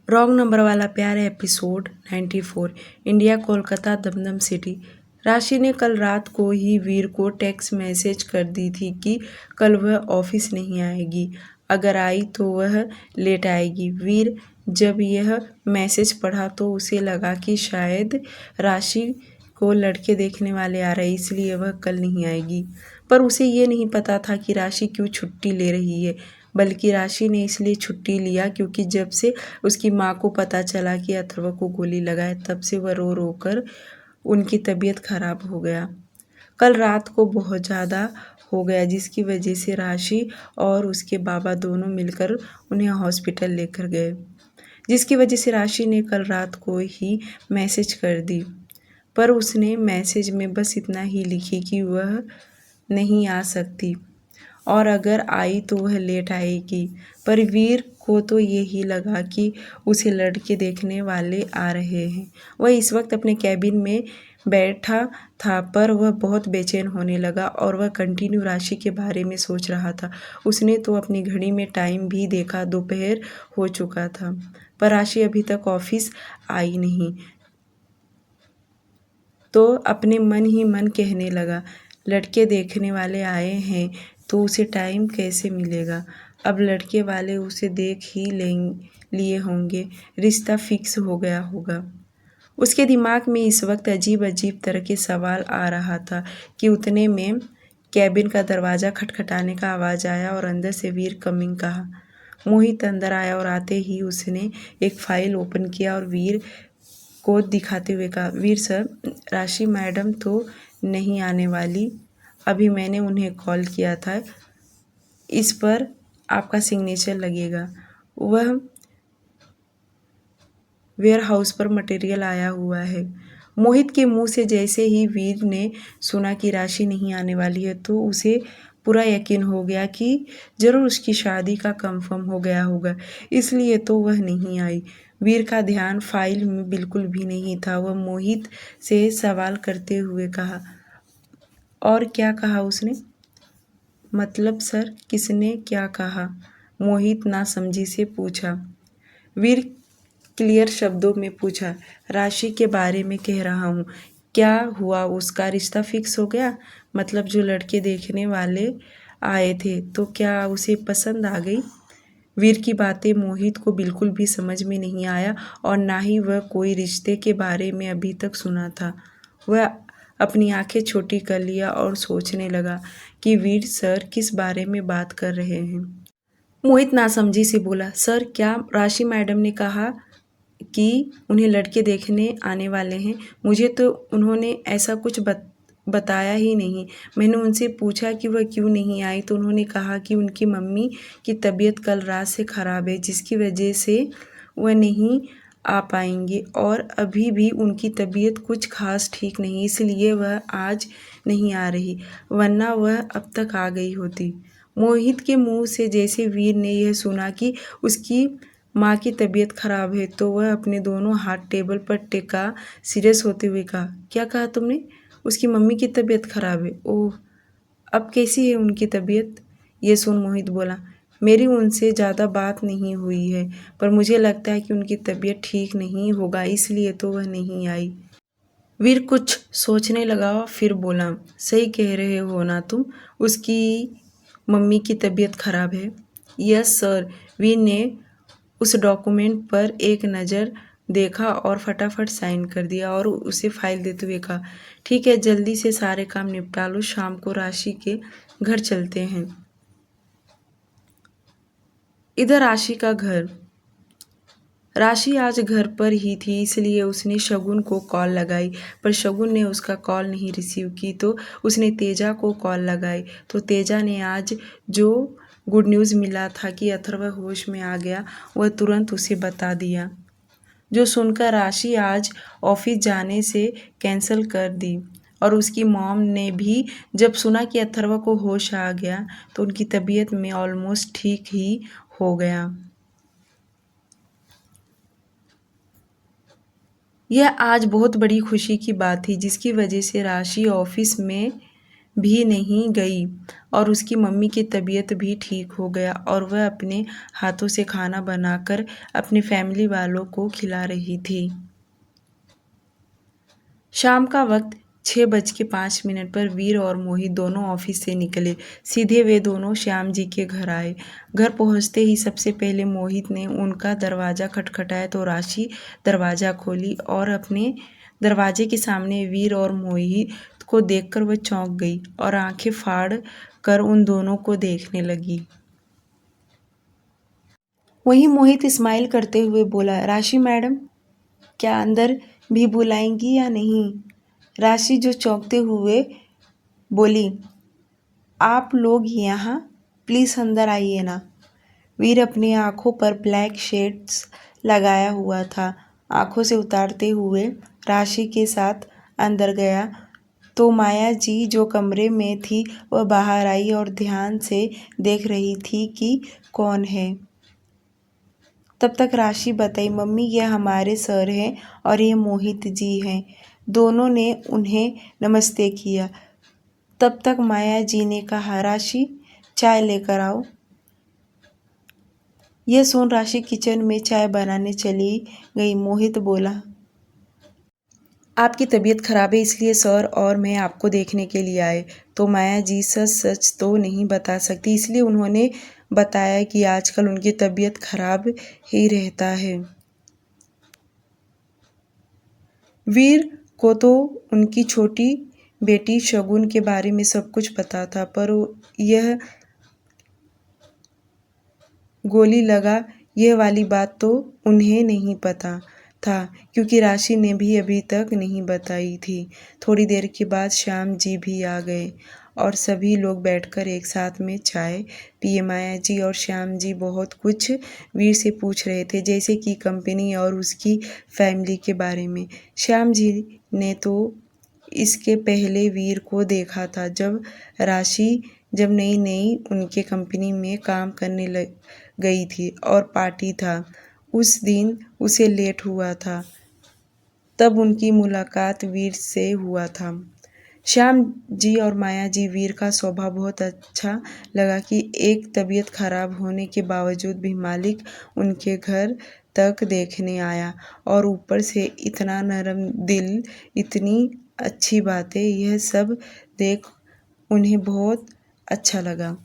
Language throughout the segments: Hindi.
रॉन्ग नंबर वाला प्यार episode 94। India Kolkata Dumdum city. Rashi ने कल रात को ही वीर को टेक्स्ट मैसेज कर दी थी कि कल वह ऑफिस नहीं आएगी, अगर आई तो वह लेट आएगी। वीर जब यह मैसेज पढ़ा तो उसे लगा कि शायद राशि को लड़के देखने वाले आ रहे, इसलिए वह कल नहीं आएगी। पर उसे ये नहीं पता था कि राशि क्यों छुट्टी ले रही है, बल्कि राशि ने इसलिए छुट्टी लिया क्योंकि जब से उसकी माँ को पता चला कि अथर्व को गोली लगा है, तब से वह रो रो कर उनकी तबीयत खराब हो गया। कल रात को बहुत ज़्यादा हो गया, जिसकी वजह से राशि और उसके बाबा दोनों मिलकर उन्हें हॉस्पिटल लेकर गए। जिसकी वजह से राशि ने कल रात को ही मैसेज कर दी, पर उसने मैसेज में बस इतना ही लिखी कि वह नहीं आ सकती और अगर आई तो वह लेट आएगी। पर वीर को तो यही लगा कि उसे लड़के देखने वाले आ रहे हैं। वह इस वक्त अपने कैबिन में बैठा था, पर वह बहुत बेचैन होने लगा और वह कंटिन्यू राशि के बारे में सोच रहा था। उसने तो अपनी घड़ी में टाइम भी देखा, दोपहर हो चुका था, पर राशि अभी तक ऑफिस आई नहीं। तो अपने मन ही मन कहने लगा, लड़के देखने वाले आए हैं तो उसे टाइम कैसे मिलेगा। अब लड़के वाले उसे देख ही लिए होंगे, रिश्ता फिक्स हो गया होगा। उसके दिमाग में इस वक्त अजीब अजीब तरह के सवाल आ रहा था कि उतने में कैबिन का दरवाज़ा खटखटाने का आवाज़ आया और अंदर से वीर कमिंग कहा। मोहित अंदर आया और आते ही उसने एक फाइल ओपन किया और वीर को दिखाते हुए कहा, वीर सर, राशि मैडम तो नहीं आने वाली, अभी मैंने उन्हें कॉल किया था, इस पर आपका सिग्नेचर लगेगा। वह वेयर हाउस पर मटेरियल आया हुआ है। मोहित के मुंह से जैसे ही वीर ने सुना कि राशि नहीं आने वाली है तो उसे पूरा यकीन हो गया कि जरूर उसकी शादी का कंफर्म हो गया होगा, इसलिए तो वह नहीं आई। वीर का ध्यान फाइल में बिल्कुल भी नहीं था। वह मोहित से सवाल करते हुए कहा, और क्या कहा उसने? मतलब सर, किसने क्या कहा? मोहित नासमझी से पूछा। वीर क्लियर शब्दों में पूछा, राशि के बारे में कह रहा हूँ। क्या हुआ, उसका रिश्ता फिक्स हो गया? मतलब जो लड़के देखने वाले आए थे तो क्या उसे पसंद आ गई? वीर की बातें मोहित को बिल्कुल भी समझ में नहीं आया और ना ही वह कोई रिश्ते के बारे में अभी तक सुना था। वह अपनी आंखें छोटी कर लिया और सोचने लगा कि वीर सर किस बारे में बात कर रहे हैं। मोहित नासमझी से बोला, सर, क्या राशि मैडम ने कहा कि उन्हें लड़के देखने आने वाले हैं? मुझे तो उन्होंने ऐसा कुछ बताया ही नहीं। मैंने उनसे पूछा कि वह क्यों नहीं आई तो उन्होंने कहा कि उनकी मम्मी की तबीयत कल रात से ख़राब है, जिसकी वजह से वह नहीं आ पाएंगे और अभी भी उनकी तबीयत कुछ खास ठीक नहीं, इसलिए वह आज नहीं आ रही, वरना वह अब तक आ गई होती। मोहित के मुंह से जैसे वीर ने यह सुना कि उसकी माँ की तबीयत खराब है तो वह अपने दोनों हाथ टेबल पर टेका सीरियस होते हुए कहा, क्या कहा तुमने? उसकी मम्मी की तबीयत खराब है? ओह, अब कैसी है उनकी तबीयत? ये सुन मोहित बोला, मेरी उनसे ज़्यादा बात नहीं हुई है, पर मुझे लगता है कि उनकी तबीयत ठीक नहीं होगा, इसलिए तो वह नहीं आई। वीर कुछ सोचने लगा और फिर बोला, सही कह रहे हो ना तुम, उसकी मम्मी की तबीयत खराब है। Yes sir. वीर ने उस डॉक्यूमेंट पर एक नज़र देखा और फटाफट साइन कर दिया और उसे फाइल देते हुए कहा, ठीक है, जल्दी से सारे काम निपटा लो, शाम को राशि के घर चलते हैं। इधर राशि का घर। राशि आज घर पर ही थी, इसलिए उसने शगुन को कॉल लगाई, पर शगुन ने उसका कॉल नहीं रिसीव की तो उसने तेजा को कॉल लगाई तो तेजा ने आज जो गुड न्यूज़ मिला था कि अथर्व होश में आ गया, वह तुरंत उसे बता दिया, जो सुनकर राशि आज ऑफिस जाने से कैंसिल कर दी और उसकी मॉम ने भी जब सुना कि अथर्व को होश आ गया तो उनकी तबीयत में ऑलमोस्ट ठीक ही हो गया। यह आज बहुत बड़ी खुशी की बात थी, जिसकी वजह से राशि ऑफिस में भी नहीं गई और उसकी मम्मी की तबीयत भी ठीक हो गया और वह अपने हाथों से खाना बनाकर अपनी फैमिली वालों को खिला रही थी। शाम का वक्त 6:05 पर वीर और मोहित दोनों ऑफिस से निकले। सीधे वे दोनों श्याम जी के घर आए। घर पहुंचते ही सबसे पहले मोहित ने उनका दरवाज़ा खटखटाया तो राशि दरवाज़ा खोली और अपने दरवाजे के सामने वीर और मोहित को देखकर वह चौंक गई और आंखें फाड़ कर उन दोनों को देखने लगी। वहीं मोहित स्माइल करते हुए बोला, राशि मैडम, क्या अंदर भी बुलाएंगी या नहीं? राशि जो चौंकते हुए बोली, आप लोग यहाँ प्लीज़ अंदर आइए ना। वीर अपनी आंखों पर ब्लैक शेड्स लगाया हुआ था। आंखों से उतारते हुए राशि के साथ अंदर गया तो माया जी जो कमरे में थी वह बाहर आई और ध्यान से देख रही थी कि कौन है। तब तक राशि बताई, मम्मी ये हमारे सर हैं और ये मोहित जी हैं। दोनों ने उन्हें नमस्ते किया। तब तक माया जी ने कहा, राशि चाय लेकर आओ। यह सुन राशि किचन में चाय बनाने चली गई। मोहित बोला, आपकी तबीयत खराब है इसलिए सर और मैं आपको देखने के लिए आए। तो माया जी सच सच तो नहीं बता सकती इसलिए उन्होंने बताया कि आजकल उनकी तबीयत खराब ही रहता है। वीर को तो उनकी छोटी बेटी शगुन के बारे में सब कुछ पता था पर यह गोली लगा यह वाली बात तो उन्हें नहीं पता था क्योंकि राशि ने भी अभी तक नहीं बताई थी। थोड़ी देर के बाद श्याम जी भी आ गए और सभी लोग बैठकर एक साथ में चाय पिए। माया जी और श्याम जी बहुत कुछ वीर से पूछ रहे थे जैसे कि कंपनी और उसकी फैमिली के बारे में। श्याम जी ने तो इसके पहले वीर को देखा था जब राशि जब नई नई उनके कंपनी में काम करने गई थी और पार्टी था उस दिन उसे लेट हुआ था तब उनकी मुलाकात वीर से हुआ था। श्याम जी और माया जी वीर का स्वभाव बहुत अच्छा लगा कि एक तबीयत खराब होने के बावजूद भी मालिक उनके घर तक देखने आया और ऊपर से इतना नरम दिल, इतनी अच्छी बातें, यह सब देख उन्हें बहुत अच्छा लगा।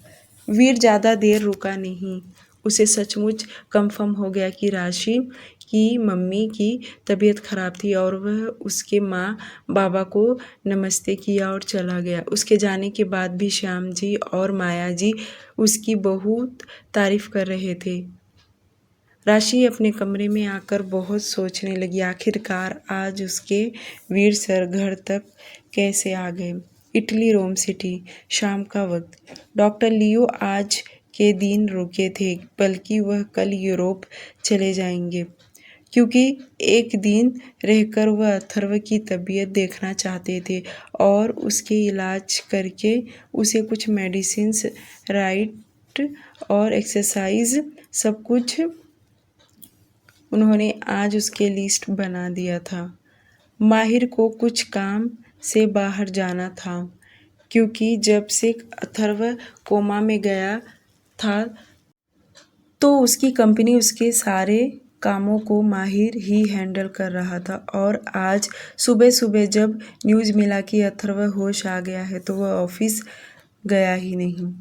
वीर ज़्यादा देर रुका नहीं। उसे सचमुच कंफर्म हो गया कि राशि की मम्मी की तबीयत खराब थी और वह उसके माँ बाबा को नमस्ते किया और चला गया। उसके जाने के बाद भी श्याम जी और माया जी उसकी बहुत तारीफ कर रहे थे। राशि अपने कमरे में आकर बहुत सोचने लगी आखिरकार आज उसके वीर सर घर तक कैसे आ गए। इटली रोम सिटी, शाम का वक्त। डॉक्टर लियो आज के दिन रुके थे बल्कि वह कल यूरोप चले जाएंगे क्योंकि एक दिन रहकर वह अथर्व की तबीयत देखना चाहते थे और उसके इलाज करके उसे कुछ मेडिसिन्स, राइट और एक्सरसाइज सब कुछ उन्होंने आज उसके लिस्ट बना दिया था। माहिर को कुछ काम से बाहर जाना था क्योंकि जब से अथर्व कोमा में गया था तो उसकी कंपनी उसके सारे कामों को माहिर ही हैंडल कर रहा था और आज सुबह सुबह जब न्यूज़ मिला कि अथर्व होश आ गया है तो वह ऑफिस गया ही नहीं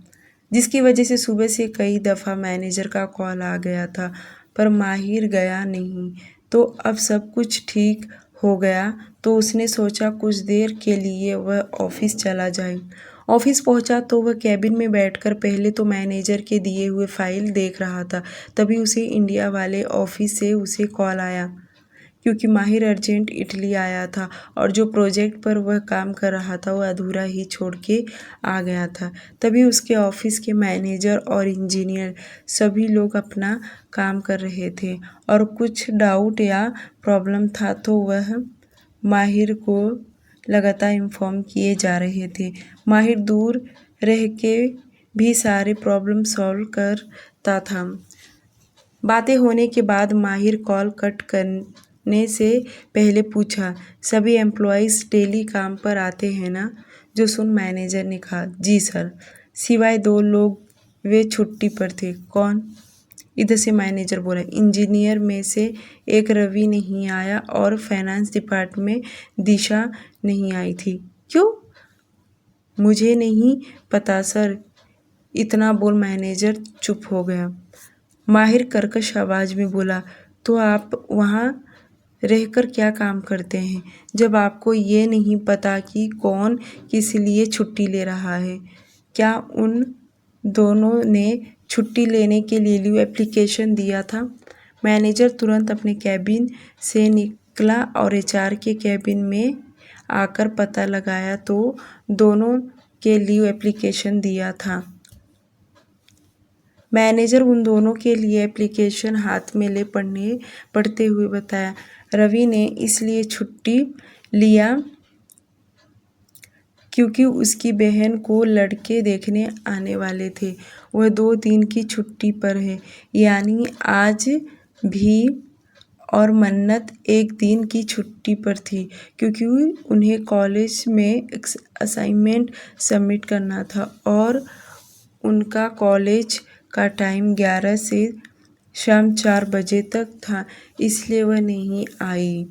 जिसकी वजह से सुबह से कई दफ़ा मैनेजर का कॉल आ गया था पर माहिर गया नहीं। तो अब सब कुछ ठीक हो गया तो उसने सोचा कुछ देर के लिए वह ऑफिस चला जाए। ऑफिस पहुंचा तो वह कैबिन में बैठकर पहले तो मैनेजर के दिए हुए फाइल देख रहा था तभी उसे इंडिया वाले ऑफिस से उसे कॉल आया क्योंकि माहिर अर्जेंट इटली आया था और जो प्रोजेक्ट पर वह काम कर रहा था वह अधूरा ही छोड़ के आ गया था। तभी उसके ऑफिस के मैनेजर और इंजीनियर सभी लोग अपना काम कर रहे थे और कुछ डाउट या प्रॉब्लम था तो वह माहिर को लगातार इन्फॉर्म किए जा रहे थे। माहिर दूर रह के भी सारे प्रॉब्लम सॉल्व करता था। बातें होने के बाद माहिर कॉल कट करने से पहले पूछा, सभी एम्प्लॉयज़ डेली काम पर आते हैं ना? जो सुन मैनेजर ने कहा, जी सर। सिवाय 2 लोग वे छुट्टी पर थे। कौन? इधर से मैनेजर बोला, इंजीनियर में से एक रवि नहीं आया और फाइनेंस डिपार्टमेंट दिशा नहीं आई थी। क्यों? मुझे नहीं पता सर। इतना बोल मैनेजर चुप हो गया। माहिर कर्कश आवाज में बोला, तो आप वहाँ रहकर क्या काम करते हैं जब आपको ये नहीं पता कि कौन किस लिए छुट्टी ले रहा है? क्या उन दोनों ने छुट्टी लेने के लिए लीव एप्लीकेशन दिया था? मैनेजर तुरंत अपने कैबिन से निकला और एचआर के कैबिन में आकर पता लगाया तो दोनों के लीव एप्लीकेशन दिया था। मैनेजर उन दोनों के लिए एप्लीकेशन हाथ में ले पढ़ते हुए बताया, रवि ने इसलिए छुट्टी लिया क्योंकि उसकी बहन को लड़के देखने आने वाले थे। वह 2 दिन की छुट्टी पर है, यानी आज भी, और मन्नत 1 दिन की छुट्टी पर थी क्योंकि उन्हें कॉलेज में असाइनमेंट सबमिट करना था और उनका कॉलेज का टाइम 11 से शाम 4 बजे तक था, इसलिए वह नहीं आई।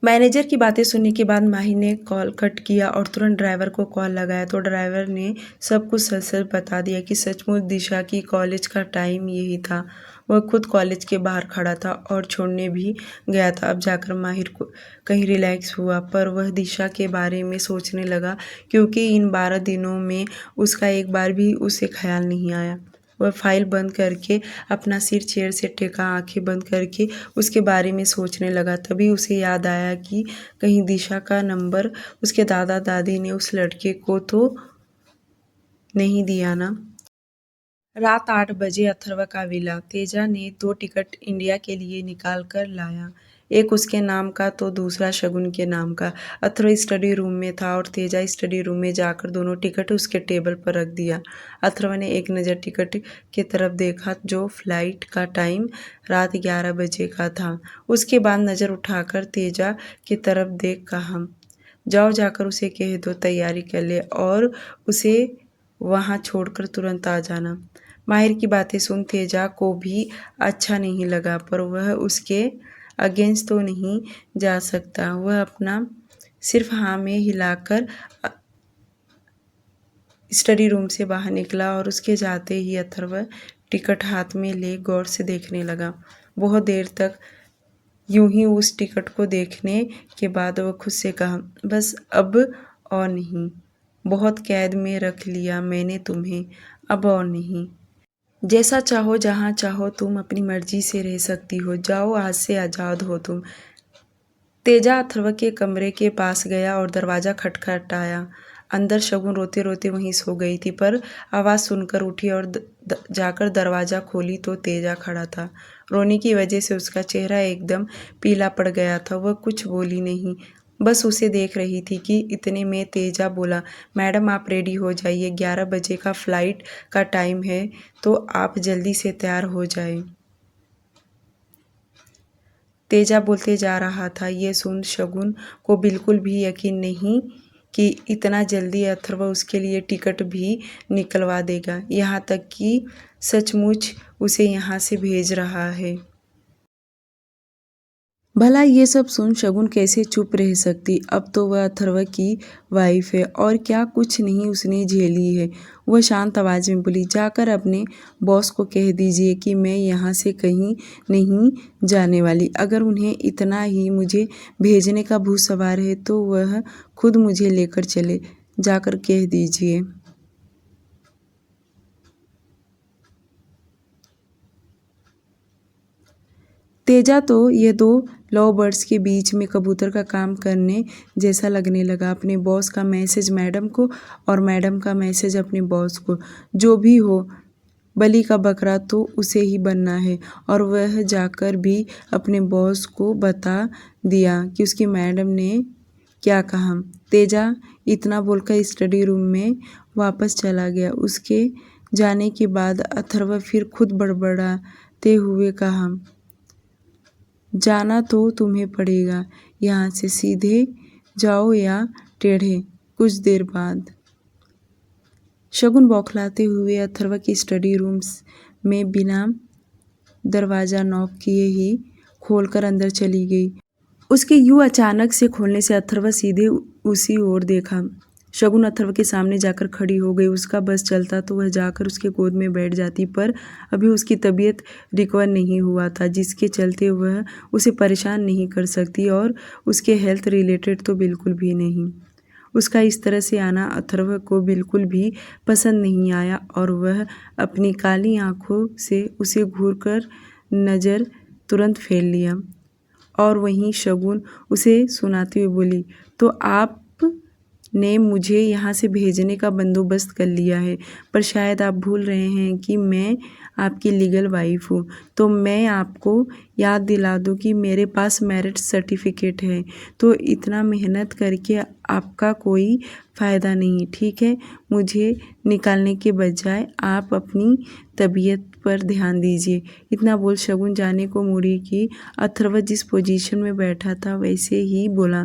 मैनेजर की बातें सुनने के बाद माही ने कॉल कट किया और तुरंत ड्राइवर को कॉल लगाया तो ड्राइवर ने सब कुछ सच-सच बता दिया कि सचमुच दिशा की कॉलेज का टाइम यही था। वह खुद कॉलेज के बाहर खड़ा था और छोड़ने भी गया था। अब जाकर माहिर को कहीं रिलैक्स हुआ, पर वह दिशा के बारे में सोचने लगा क्योंकि इन 12 दिनों में उसका एक बार भी उसे ख्याल नहीं आया। वह फाइल बंद करके अपना सिर चेयर से टेका, आंखें बंद करके उसके बारे में सोचने लगा। तभी उसे याद आया कि कहीं दिशा का नंबर उसके दादा दादी ने उस लड़के को तो नहीं दिया ना। रात 8 बजे अथर्व का विला। तेजा ने 2 टिकट इंडिया के लिए निकाल कर लाया, एक उसके नाम का तो दूसरा शगुन के नाम का। अथर्व स्टडी रूम में था और तेजा स्टडी रूम में जाकर दोनों टिकट उसके टेबल पर रख दिया। अथर्व ने एक नज़र टिकट की तरफ देखा जो फ्लाइट का टाइम रात 11 बजे का था। उसके बाद नज़र उठाकर तेजा की तरफ देख कहा, जाओ जाकर उसे कह दो तैयारी कर ले और उसे वहाँ छोड़कर तुरंत आ जाना। माहिर की बातें सुन तेजा को भी अच्छा नहीं लगा, पर वह उसके अगेंस्ट तो नहीं जा सकता। वह अपना सिर्फ हाँ में हिलाकर स्टडी रूम से बाहर निकला और उसके जाते ही अथर्व टिकट हाथ में ले गौर से देखने लगा। बहुत देर तक यूं ही उस टिकट को देखने के बाद वह खुद से कहा, बस अब और नहीं, बहुत कैद में रख लिया मैंने तुम्हें, अब और नहीं। जैसा चाहो जहाँ चाहो तुम अपनी मर्जी से रह सकती हो, जाओ आज से आज़ाद हो तुम। तेजा अथर्व के कमरे के पास गया और दरवाज़ा खटखटाया। अंदर शगुन रोते रोते वहीं सो गई थी, पर आवाज़ सुनकर उठी और जाकर दरवाज़ा खोली तो तेजा खड़ा था। रोने की वजह से उसका चेहरा एकदम पीला पड़ गया था। वह कुछ बोली नहीं, बस उसे देख रही थी कि इतने में तेजा बोला, मैडम आप रेडी हो जाइए, 11 बजे का फ्लाइट का टाइम है तो आप जल्दी से तैयार हो जाए। तेजा बोलते जा रहा था। ये सुन शगुन को बिल्कुल भी यकीन नहीं कि इतना जल्दी अथर्व उसके लिए टिकट भी निकलवा देगा, यहाँ तक कि सचमुच उसे यहाँ से भेज रहा है। भला ये सब सुन शगुन कैसे चुप रह सकती? अब तो वह अथर्व की वाइफ है और क्या कुछ नहीं उसने झेली है। वह शांत आवाज में बोली, जाकर अपने बॉस को कह दीजिए कि मैं यहाँ से कहीं नहीं जाने वाली। अगर उन्हें इतना ही मुझे भेजने का भूत सवार है तो वह खुद मुझे लेकर चले, जाकर कह दीजिए। तेजा तो ये 2 लव बर्ड्स के बीच में कबूतर का काम करने जैसा लगने लगा। अपने बॉस का मैसेज मैडम को और मैडम का मैसेज अपने बॉस को, जो भी हो बलि का बकरा तो उसे ही बनना है। और वह जाकर भी अपने बॉस को बता दिया कि उसकी मैडम ने क्या कहा। तेजा इतना बोलकर स्टडी रूम में वापस चला गया। उसके जाने के बाद अथर्व फिर खुद बड़बड़ाते हुए कहा, जाना तो तुम्हें पड़ेगा, यहाँ से सीधे जाओ या टेढ़े। कुछ देर बाद शगुन बौखलाते हुए अथर्व के स्टडी रूम्स में बिना दरवाज़ा नॉक किए ही खोलकर अंदर चली गई। उसके यूँ अचानक से खोलने से अथर्व सीधे उसी ओर देखा। शगुन अथर्व के सामने जाकर खड़ी हो गई। उसका बस चलता तो वह जाकर उसके गोद में बैठ जाती, पर अभी उसकी तबीयत रिकवर नहीं हुआ था, जिसके चलते वह उसे परेशान नहीं कर सकती और उसके हेल्थ रिलेटेड तो बिल्कुल भी नहीं। उसका इस तरह से आना अथर्व को बिल्कुल भी पसंद नहीं आया और वह अपनी काली आंखों से उसे घूरकर नज़र तुरंत फेर लिया। और वहीं शगुन उसे सुनाती हुई बोली, तो आप ने मुझे यहाँ से भेजने का बंदोबस्त कर लिया है, पर शायद आप भूल रहे हैं कि मैं आपकी लीगल वाइफ हूँ। तो मैं आपको याद दिला दूँ कि मेरे पास मैरिज सर्टिफिकेट है, तो इतना मेहनत करके आपका कोई फ़ायदा नहीं, ठीक है। मुझे निकालने के बजाय आप अपनी तबीयत पर ध्यान दीजिए। इतना बोल शगुन जाने को मुड़ी कि अथर्व जिस पोजीशन में बैठा था वैसे ही बोला,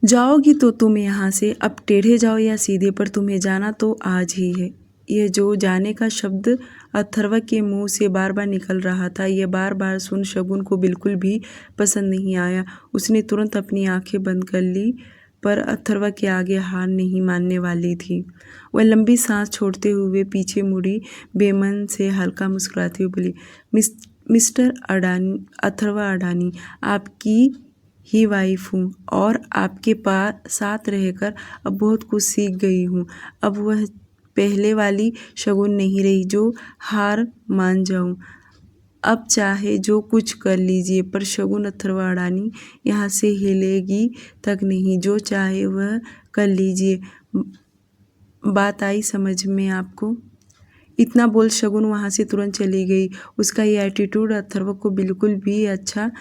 जाओगी तो तुम यहाँ से, अब टेढ़े जाओ या सीधे, पर तुम्हें जाना तो आज ही है। यह जो जाने का शब्द अथर्व के मुंह से बार बार निकल रहा था, यह बार बार सुन शगुन को बिल्कुल भी पसंद नहीं आया। उसने तुरंत अपनी आंखें बंद कर ली, पर अथर्व के आगे हार नहीं मानने वाली थी। वह लंबी सांस छोड़ते हुए पीछे मुड़ी, बेमन से हल्का मुस्कुराती हुई बोली, मिस्टर अडानी, अथर्व अडानी, आपकी ही वाइफ हूँ और आपके पास साथ रहकर अब बहुत कुछ सीख गई हूँ। अब वह पहले वाली शगुन नहीं रही जो हार मान जाऊँ। अब चाहे जो कुछ कर लीजिए, पर शगुन अथर्व अडानी यहाँ से हिलेगी तक नहीं। जो चाहे वह कर लीजिए। बात आई समझ में आपको? इतना बोल शगुन वहाँ से तुरंत चली गई। उसका ये एटीट्यूड अथर्व को बिल्कुल भी अच्छा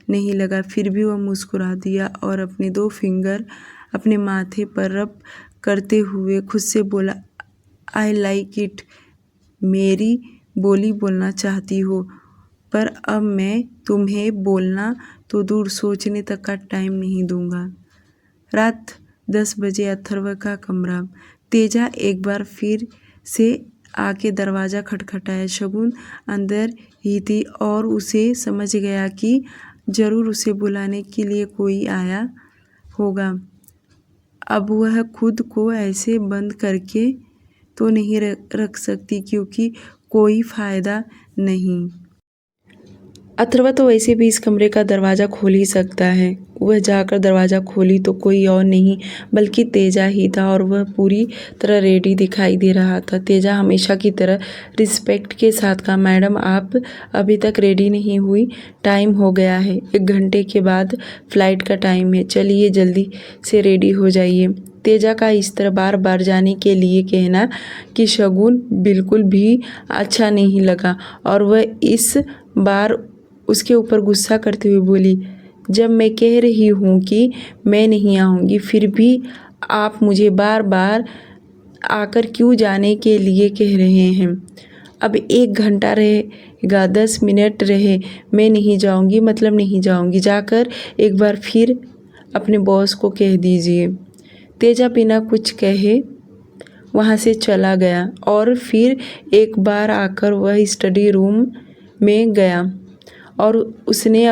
नहीं लगा। फिर भी वह मुस्कुरा दिया और अपने 2 फिंगर अपने माथे पर रब करते हुए खुद से बोला, आई लाइक इट। मेरी बोली बोलना चाहती हो, पर अब मैं तुम्हें बोलना तो दूर, सोचने तक का टाइम नहीं दूंगा। रात 10 बजे अथर्व का कमरा। तेजा एक बार फिर से आके दरवाज़ा खटखटाया। शगुन अंदर ही थी और उसे समझ गया कि ज़रूर उसे बुलाने के लिए कोई आया होगा। अब वह खुद को ऐसे बंद करके तो नहीं रख सकती, क्योंकि कोई फ़ायदा नहीं। अथर्व तो वैसे भी इस कमरे का दरवाज़ा खोल ही सकता है। वह जाकर दरवाज़ा खोली तो कोई और नहीं बल्कि तेजा ही था और वह पूरी तरह रेडी दिखाई दे रहा था। तेजा हमेशा की तरह रिस्पेक्ट के साथ कहा, मैडम आप अभी तक रेडी नहीं हुई, टाइम हो गया है, 1 घंटे के बाद फ़्लाइट का टाइम है, चलिए जल्दी से रेडी हो जाइए। तेजा का इस तरह बार बार जाने के लिए कहना कि शगुन बिल्कुल भी अच्छा नहीं लगा और वह इस बार उसके ऊपर गुस्सा करते हुए बोली, जब मैं कह रही हूँ कि मैं नहीं आऊँगी, फिर भी आप मुझे बार बार आकर क्यों जाने के लिए कह रहे हैं? अब 1 घंटा रहेगा, 10 मिनट रहे, मैं नहीं जाऊँगी मतलब नहीं जाऊँगी। जाकर एक बार फिर अपने बॉस को कह दीजिए। तेजा बिना कुछ कहे वहाँ से चला गया और फिर एक बार आकर वह स्टडी रूम में गया और उसने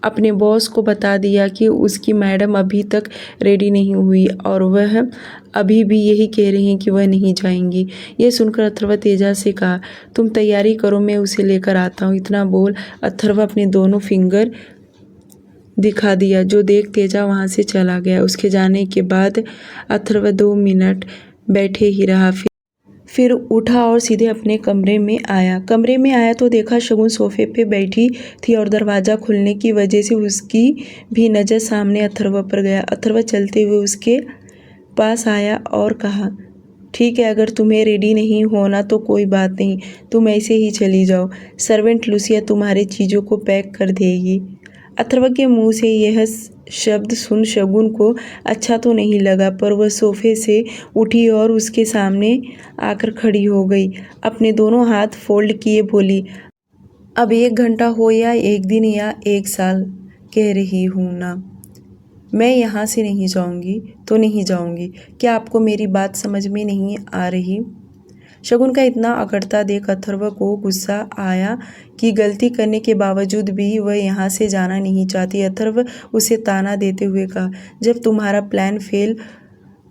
अपने बॉस को बता दिया कि उसकी मैडम अभी तक रेडी नहीं हुई और वह अभी भी यही कह रही हैं कि वह नहीं जाएंगी। यह सुनकर अथर्व तेजा से कहा, तुम तैयारी करो, मैं उसे लेकर आता हूँ। इतना बोल अथर्व अपने दोनों फिंगर दिखा दिया, जो देख तेजा वहाँ से चला गया। उसके जाने के बाद अथर्व 2 मिनट बैठे ही रहा, फिर उठा और सीधे अपने कमरे में आया तो देखा शगुन सोफे पे बैठी थी और दरवाज़ा खुलने की वजह से उसकी भी नज़र सामने अथर्व पर गया। अथर्व चलते हुए उसके पास आया और कहा, ठीक है, अगर तुम्हें रेडी नहीं होना तो कोई बात नहीं, तुम ऐसे ही चली जाओ, सर्वेंट लुसिया तुम्हारे चीज़ों को पैक कर देगी। अथर्व के मुंह से यह शब्द सुन शगुन को अच्छा तो नहीं लगा, पर वह सोफे से उठी और उसके सामने आकर खड़ी हो गई। अपने दोनों हाथ फोल्ड किए बोली, अब 1 घंटा हो या 1 दिन या 1 साल, कह रही हूँ ना, मैं यहाँ से नहीं जाऊँगी तो नहीं जाऊँगी। क्या आपको मेरी बात समझ में नहीं आ रही? शगुन का इतना अकड़ता देख अथर्व को गुस्सा आया कि गलती करने के बावजूद भी वह यहाँ से जाना नहीं चाहती। अथर्व उसे ताना देते हुए कहा, जब तुम्हारा प्लान फेल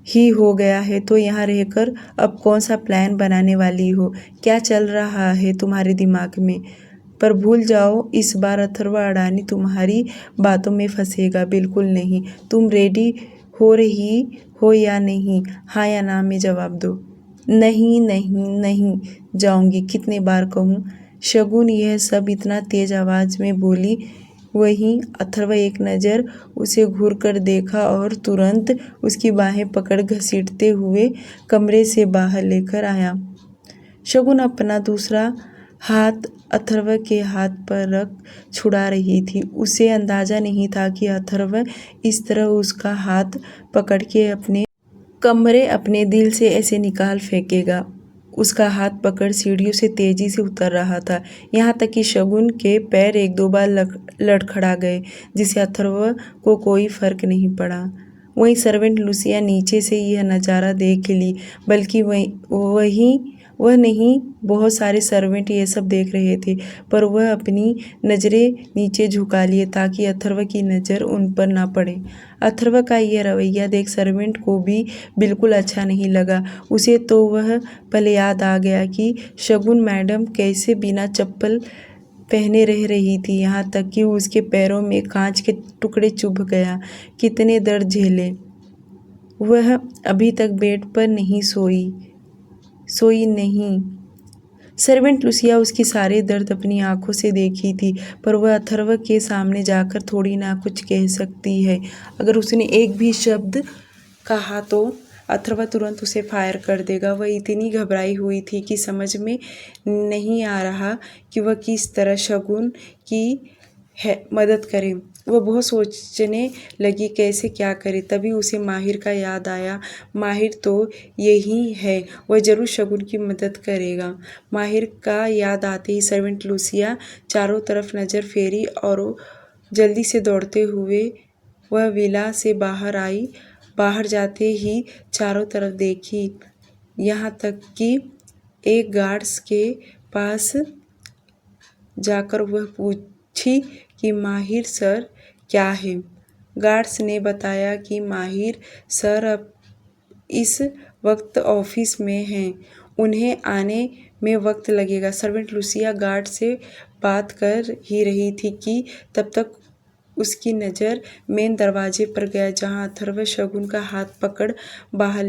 ही हो गया है तो यहाँ रहकर अब कौन सा प्लान बनाने वाली हो? क्या चल रहा है तुम्हारे दिमाग में? पर भूल जाओ, इस बार अथर्व अडानी तुम्हारी बातों में फंसेगा बिल्कुल नहीं। तुम रेडी हो रही हो या नहीं? हाँ या ना में जवाब दो। नहीं नहीं नहीं जाऊंगी, कितने बार कहूँ? शगुन यह सब इतना तेज आवाज में बोली। वहीं अथर्व एक नज़र उसे घूर कर देखा और तुरंत उसकी बाहें पकड़ घसीटते हुए कमरे से बाहर लेकर आया। शगुन अपना दूसरा हाथ अथर्व के हाथ पर रख छुड़ा रही थी। उसे अंदाजा नहीं था कि अथर्व इस तरह उसका हाथ पकड़ के अपने दिल से ऐसे निकाल फेंकेगा। उसका हाथ पकड़ सीढ़ियों से तेजी से उतर रहा था, यहाँ तक कि शगुन के पैर एक दो बार लड़खड़ा गए, जिसे अथर्व को कोई फर्क नहीं पड़ा। वहीं सर्वेंट लुसिया नीचे से यह नज़ारा देख ली, बल्कि वह नहीं, बहुत सारे सर्वेंट ये सब देख रहे थे, पर वह अपनी नज़रें नीचे झुका लिए ताकि अथर्व की नज़र उन पर ना पड़े। अथर्व का यह रवैया देख सर्वेंट को भी बिल्कुल अच्छा नहीं लगा। उसे तो वह पल याद आ गया कि शगुन मैडम कैसे बिना चप्पल पहने रह रही थी, यहाँ तक कि उसके पैरों में कांच के टुकड़े चुभ गया। कितने दर्द झेले। वह अभी तक बेड पर नहीं सोई नहीं। सर्वेंट लुसिया उसकी सारे दर्द अपनी आंखों से देखी थी, पर वह अथर्व के सामने जाकर थोड़ी ना कुछ कह सकती है। अगर उसने एक भी शब्द कहा तो अथर्व तुरंत उसे फायर कर देगा। वह इतनी घबराई हुई थी कि समझ में नहीं आ रहा कि वह किस तरह शगुन की मदद करे। वह बहुत सोचने लगी कैसे क्या करे। तभी उसे माहिर का याद आया। माहिर तो यही है, वह जरूर शगुन की मदद करेगा। माहिर का याद आते ही सर्वेंट लुसिया चारों तरफ नज़र फेरी और जल्दी से दौड़ते हुए वह विला से बाहर आई। बाहर जाते ही चारों तरफ देखी, यहाँ तक कि एक गार्ड्स के पास जाकर वह पूछी कि माहिर सर क्या है। गार्ड्स ने बताया कि माहिर सर अब इस वक्त ऑफिस में हैं, उन्हें आने में वक्त लगेगा। सर्वेंट लुसिया गार्ड से बात कर ही रही थी कि तब तक उसकी नज़र मेन दरवाजे पर गया, जहां अथर्व शगुन का हाथ पकड़ बाहर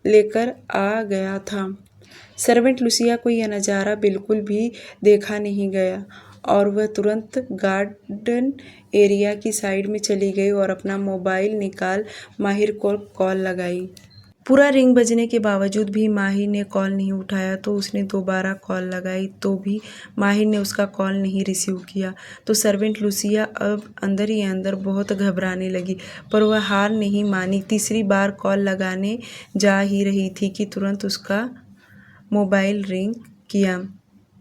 लेकर आ गया था। सर्वेंट लुसिया को यह नज़ारा बिल्कुल भी देखा नहीं गया और वह तुरंत गार्डन एरिया की साइड में चली गई और अपना मोबाइल निकाल माहिर को कॉल लगाई। पूरा रिंग बजने के बावजूद भी माहिर ने कॉल नहीं उठाया, तो उसने दोबारा कॉल लगाई तो भी माहिर ने उसका कॉल नहीं रिसीव किया। तो सर्वेंट लुसिया अब अंदर ही अंदर बहुत घबराने लगी, पर वह हार नहीं मानी। तीसरी बार कॉल लगाने जा ही रही थी कि तुरंत उसका मोबाइल रिंग किया।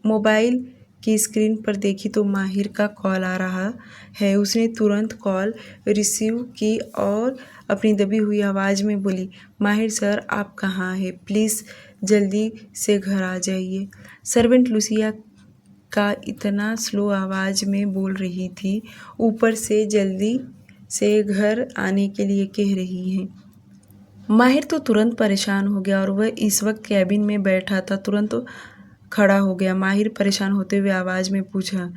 मोबाइल की स्क्रीन पर देखी तो माहिर का कॉल आ रहा है। उसने तुरंत कॉल रिसीव की और अपनी दबी हुई आवाज़ में बोली, माहिर सर आप कहाँ हैं? प्लीज़ जल्दी से घर आ जाइए। सर्वेंट लुसिया का इतना स्लो आवाज़ में बोल रही थी, ऊपर से जल्दी से घर आने के लिए कह रही है। माहिर तो तुरंत परेशान हो गया और वह इस वक्त कैबिन में बैठा था। तुरंत खड़ा हो गया। माहिर परेशान होते हुए आवाज़ में पूछा,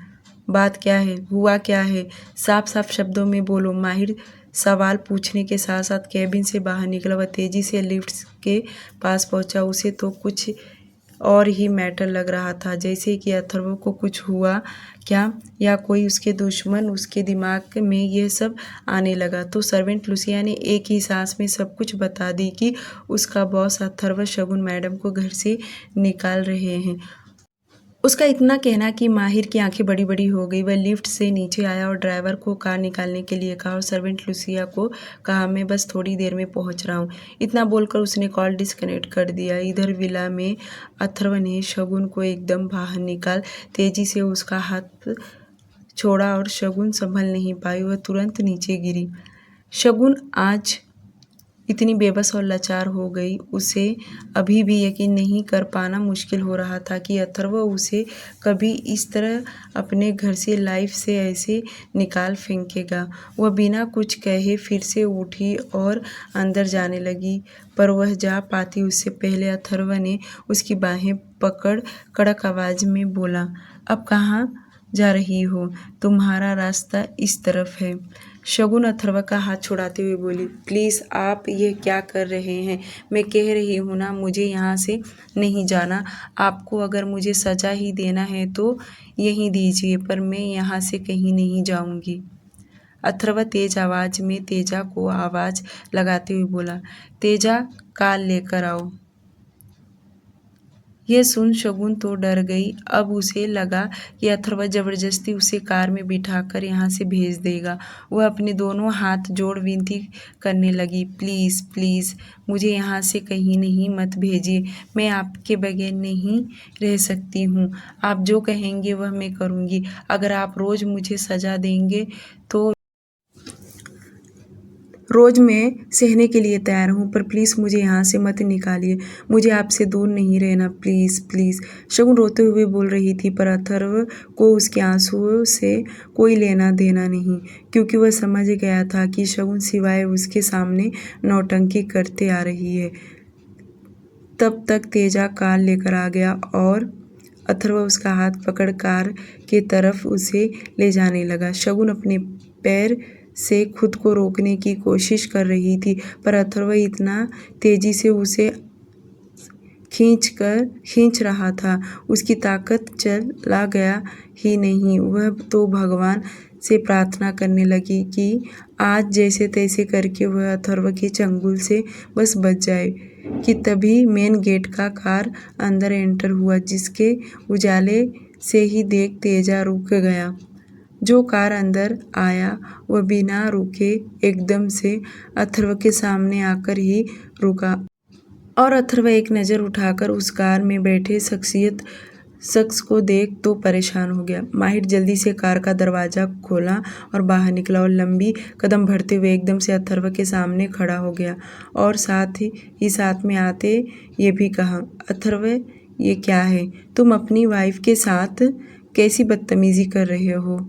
बात क्या है? हुआ क्या है? साफ साफ शब्दों में बोलो। माहिर सवाल पूछने के साथ साथ कैबिन से बाहर निकला। वह तेज़ी से लिफ्ट के पास पहुंचा। उसे तो कुछ और ही मैटर लग रहा था, जैसे कि अथर्व को कुछ हुआ क्या, या कोई उसके दुश्मन उसके दिमाग में यह सब आने लगा। तो सर्वेंट लुसिया ने एक ही सांस में सब कुछ बता दी कि उसका बॉस अथर्व शगुन मैडम को घर से निकाल रहे हैं। उसका इतना कहना कि माहिर की आंखें बड़ी बड़ी हो गई। वह लिफ्ट से नीचे आया और ड्राइवर को कार निकालने के लिए कहा और सर्वेंट लुसिया को कहा, मैं बस थोड़ी देर में पहुंच रहा हूं। इतना बोलकर उसने कॉल डिस्कनेक्ट कर दिया। इधर विला में अथर्व ने शगुन को एकदम बाहर निकाल तेजी से उसका हाथ छोड़ा और शगुन संभल नहीं पाई, वह तुरंत नीचे गिरी। शगुन आज इतनी बेबस और लाचार हो गई, उसे अभी भी यकीन नहीं कर पाना मुश्किल हो रहा था कि अथर्व उसे कभी इस तरह अपने घर से, लाइफ से ऐसे निकाल फेंकेगा। वह बिना कुछ कहे फिर से उठी और अंदर जाने लगी, पर वह जा पाती उससे पहले अथर्व ने उसकी बाहें पकड़ कड़क आवाज में बोला, अब कहाँ जा रही हो? तुम्हारा रास्ता इस तरफ है। शगुन अथर्व का हाथ छुड़ाते हुए बोली, प्लीज़ आप ये क्या कर रहे हैं? मैं कह रही हूँ ना, मुझे यहाँ से नहीं जाना। आपको अगर मुझे सज़ा ही देना है तो यहीं दीजिए, पर मैं यहाँ से कहीं नहीं जाऊँगी। अथर्व तेज आवाज़ में तेजा को आवाज़ लगाते हुए बोला, तेजा, कार लेकर आओ। यह सुन शगुन तो डर गई। अब उसे लगा कि अथर्व जबरदस्ती उसे कार में बिठाकर यहाँ से भेज देगा। वह अपने दोनों हाथ जोड़ विनती करने लगी, प्लीज़ प्लीज़ मुझे यहाँ से कहीं नहीं मत भेजिए। मैं आपके बगैर नहीं रह सकती हूँ। आप जो कहेंगे वह मैं करूँगी। अगर आप रोज़ मुझे सज़ा देंगे तो रोज़ मैं सहने के लिए तैयार हूँ, पर प्लीज़ मुझे यहाँ से मत निकालिए। मुझे आपसे दूर नहीं रहना, प्लीज़ प्लीज़। शगुन रोते हुए बोल रही थी, पर अथर्व को उसके आंसुओं से कोई लेना देना नहीं, क्योंकि वह समझ गया था कि शगुन सिवाय उसके सामने नौटंकी करते आ रही है। तब तक तेजा कार लेकर आ गया और अथर्व उसका हाथ पकड़ कार के तरफ उसे ले जाने लगा। शगुन अपने पैर से खुद को रोकने की कोशिश कर रही थी, पर अथर्व इतना तेजी से उसे खींच रहा था, उसकी ताकत चला गया ही नहीं। वह तो भगवान से प्रार्थना करने लगी कि आज जैसे तैसे करके वह अथर्व के चंगुल से बस बच जाए, कि तभी मेन गेट का कार अंदर एंटर हुआ, जिसके उजाले से ही देख तेजा रुक गया। जो कार अंदर आया वह बिना रुके एकदम से अथर्व के सामने आकर ही रुका, और अथर्व एक नज़र उठाकर उस कार में बैठे शख्स को देख तो परेशान हो गया। माहिर जल्दी से कार का दरवाज़ा खोला और बाहर निकला और लंबी कदम भरते हुए एकदम से अथर्व के सामने खड़ा हो गया, और साथ में आते ये भी कहा, अथर्व ये क्या है? तुम अपनी वाइफ के साथ कैसी बदतमीजी कर रहे हो?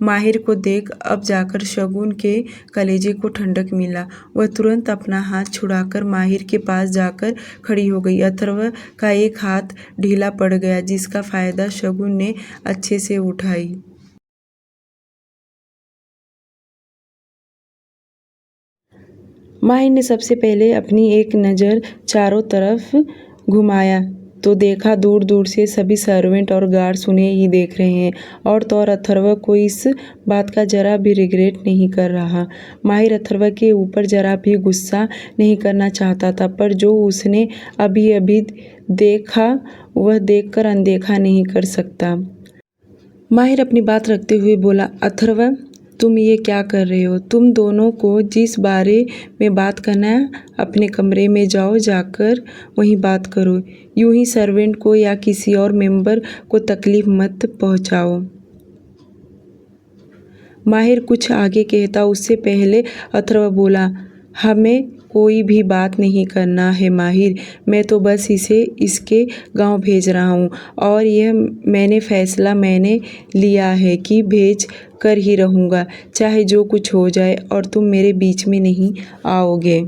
माहिर को देख अब जाकर शगुन के कलेजे को ठंडक मिला। वह तुरंत अपना हाथ छुड़ाकर माहिर के पास जाकर खड़ी हो गई। अथर्व का एक हाथ ढीला पड़ गया, जिसका फायदा शगुन ने अच्छे से उठाई। माहिर ने सबसे पहले अपनी एक नज़र चारों तरफ घुमाया तो देखा दूर दूर से सभी सर्वेंट और गार्ड्स उन्हें ही देख रहे हैं, और तो और अथर्व को इस बात का जरा भी रिग्रेट नहीं कर रहा। माहिर अथर्व के ऊपर जरा भी गुस्सा नहीं करना चाहता था, पर जो उसने अभी अभी देखा वह देखकर अनदेखा नहीं कर सकता। माहिर अपनी बात रखते हुए बोला, अथर्व तुम ये क्या कर रहे हो? तुम दोनों को जिस बारे में बात करना है अपने कमरे में जाओ, जाकर वहीं बात करो। यूं ही सर्वेंट को या किसी और मेंबर को तकलीफ मत पहुंचाओ। माहिर कुछ आगे कहता उससे पहले अथर्व बोला, हमें कोई भी बात नहीं करना है माहिर, मैं तो बस इसे इसके गांव भेज रहा हूं, और यह फैसला मैंने लिया है कि भेज कर ही रहूँगा, चाहे जो कुछ हो जाए, और तुम मेरे बीच में नहीं आओगे।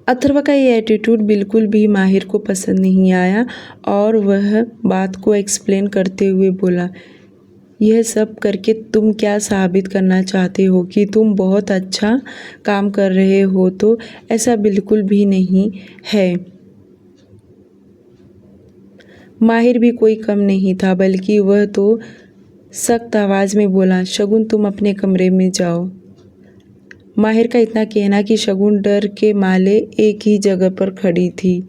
अथर्व का ये एटीट्यूड बिल्कुल भी माहिर को पसंद नहीं आया, और वह बात को एक्सप्लेन करते हुए बोला, यह सब करके तुम क्या साबित करना चाहते हो कि तुम बहुत अच्छा काम कर रहे हो? तो ऐसा बिल्कुल भी नहीं है। माहिर भी कोई कम नहीं था, बल्कि वह तो सख्त आवाज़ में बोला, शगुन तुम अपने कमरे में जाओ। माहिर का इतना कहना कि शगुन डर के मारे एक ही जगह पर खड़ी थी,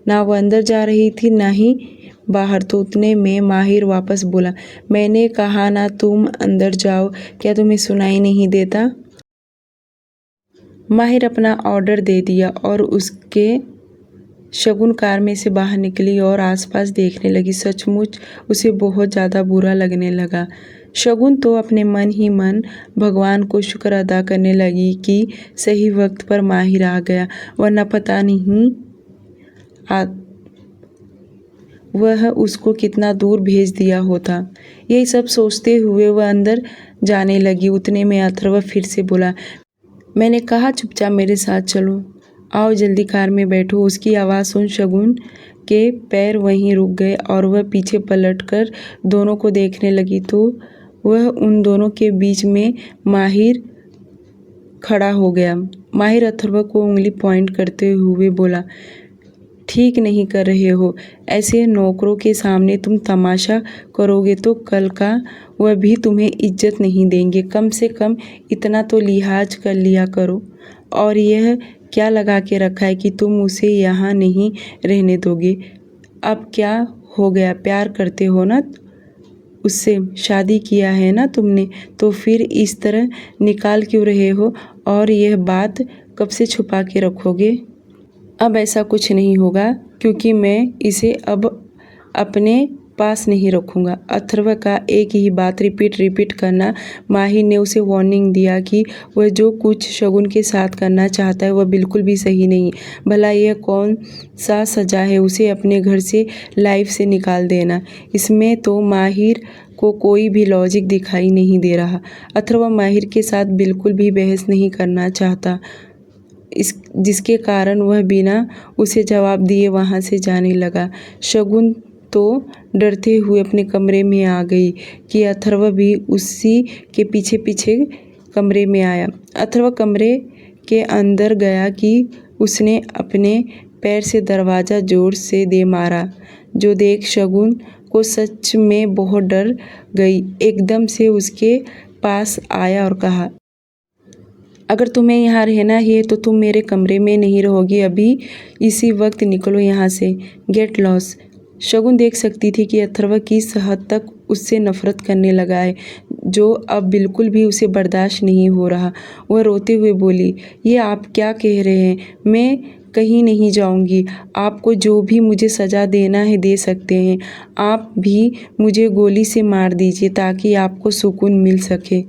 ना वो अंदर जा रही थी ना ही बाहर। तो उतने में माहिर वापस बोला, मैंने कहा ना तुम अंदर जाओ, क्या तुम्हें सुनाई नहीं देता? माहिर अपना ऑर्डर दे दिया और उसके शगुन कार में से बाहर निकली और आसपास देखने लगी। सचमुच उसे बहुत ज़्यादा बुरा लगने लगा। शगुन तो अपने मन ही मन भगवान को शुक्र अदा करने लगी कि सही वक्त पर माहिर आ गया, वरना पता नहीं वह उसको कितना दूर भेज दिया होता। यही सब सोचते हुए वह अंदर जाने लगी। उतने में अथर्व फिर से बोला, मैंने कहा चुपचाप मेरे साथ चलो, आओ जल्दी कार में बैठो। उसकी आवाज़ सुन शगुन के पैर वहीं रुक गए और वह पीछे पलटकर दोनों को देखने लगी तो वह उन दोनों के बीच में माहिर खड़ा हो गया। माहिर अथर्व को उंगली पॉइंट करते हुए बोला, ठीक नहीं कर रहे हो, ऐसे नौकरों के सामने तुम तमाशा करोगे तो कल का वह भी तुम्हें इज्जत नहीं देंगे। कम से कम इतना तो लिहाज कर लिया करो। और यह क्या लगा के रखा है कि तुम उसे यहाँ नहीं रहने दोगे? अब क्या हो गया, प्यार करते हो ना उससे, शादी किया है ना तुमने, तो फिर इस तरह निकाल क्यों रहे हो? और यह बात कब से छुपा के रखोगे? अब ऐसा कुछ नहीं होगा क्योंकि मैं इसे अब अपने पास नहीं रखूँगा। अथर्व का एक ही बात रिपीट करना माहिर ने उसे वार्निंग दिया कि वह जो कुछ शगुन के साथ करना चाहता है वह बिल्कुल भी सही नहीं। भला यह कौन सा सजा है उसे अपने घर से लाइफ से निकाल देना? इसमें तो माहिर को कोई भी लॉजिक दिखाई नहीं दे रहा। अथर्व माहिर के साथ बिल्कुल भी बहस नहीं करना चाहता, जिसके कारण वह बिना उसे जवाब दिए वहाँ से जाने लगा। शगुन तो डरते हुए अपने कमरे में आ गई कि अथर्व भी उसी के पीछे पीछे कमरे में आया। अथर्व कमरे के अंदर गया कि उसने अपने पैर से दरवाज़ा जोर से दे मारा, जो देख शगुन को सच में बहुत डर गई। एकदम से उसके पास आया और कहा, अगर तुम्हें यहाँ रहना ही है तो तुम मेरे कमरे में नहीं रहोगी, अभी इसी वक्त निकलो यहाँ से, गेट लॉस। शगुन देख सकती थी कि अथर्व किस हद तक उससे नफरत करने लगा है, जो अब बिल्कुल भी उसे बर्दाश्त नहीं हो रहा। वह रोते हुए बोली, ये आप क्या कह रहे हैं? मैं कहीं नहीं जाऊंगी। आपको जो भी मुझे सज़ा देना है दे सकते हैं। आप भी मुझे गोली से मार दीजिए ताकि आपको सुकून मिल सके।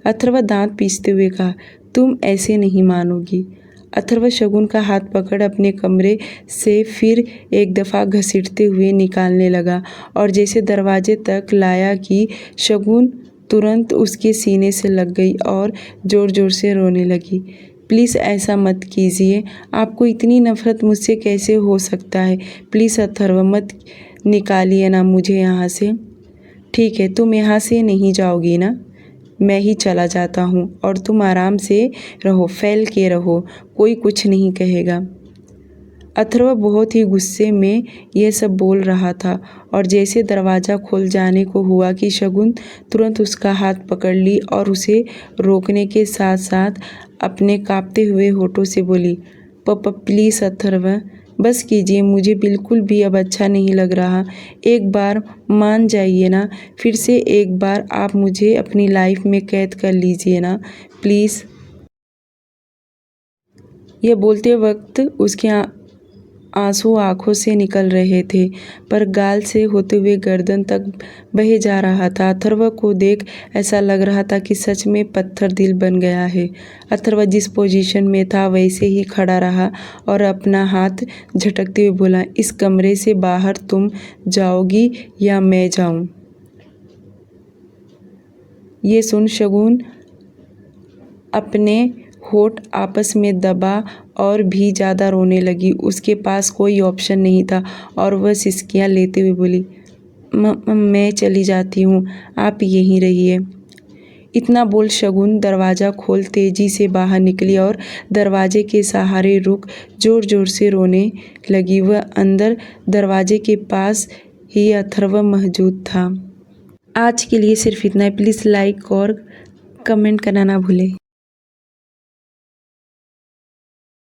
अथर्व दांत पीसते हुए कहा, तुम ऐसे नहीं मानोगी। अथर्व शगुन का हाथ पकड़ अपने कमरे से फिर एक दफ़ा घसीटते हुए निकालने लगा और जैसे दरवाजे तक लाया कि शगुन तुरंत उसके सीने से लग गई और ज़ोर ज़ोर से रोने लगी। प्लीज़ ऐसा मत कीजिए, आपको इतनी नफ़रत मुझसे कैसे हो सकता है? प्लीज़ अथर्व मत निकालिए ना मुझे यहाँ से। ठीक है, तुम यहाँ से नहीं जाओगी ना? मैं ही चला जाता हूँ और तुम आराम से रहो, फैल के रहो, कोई कुछ नहीं कहेगा। अथर्व बहुत ही गुस्से में यह सब बोल रहा था और जैसे दरवाज़ा खुल जाने को हुआ कि शगुन तुरंत उसका हाथ पकड़ ली और उसे रोकने के साथ साथ अपने कांपते हुए होठों से बोली, प्लीज़ अथर्व, बस कीजिए, मुझे बिल्कुल भी अब अच्छा नहीं लग रहा। एक बार मान जाइए ना, फिर से एक बार आप मुझे अपनी लाइफ में कैद कर लीजिए ना, प्लीज़। यह बोलते वक्त उसके आंसू आंखों से निकल रहे थे, पर गाल से होते हुए गर्दन तक बहे जा रहा था। अथर्व को देख ऐसा लग रहा था कि सच में पत्थर दिल बन गया है। अथर्व जिस पोजीशन में था वैसे ही खड़ा रहा और अपना हाथ झटकते हुए बोला, इस कमरे से बाहर तुम जाओगी या मैं जाऊं? ये सुन शगुन अपने होठ आपस में दबा और भी ज़्यादा रोने लगी। उसके पास कोई ऑप्शन नहीं था और वह सिसकियाँ लेते हुए बोली, मैं चली जाती हूँ, आप यहीं रहिए। इतना बोल शगुन दरवाज़ा खोल तेज़ी से बाहर निकली और दरवाजे के सहारे रुक ज़ोर ज़ोर से रोने लगी। वह अंदर दरवाजे के पास ही अथर्व मौजूद था। आज के लिए सिर्फ इतना ही। प्लीज़ लाइक और कमेंट करना ना भूलें।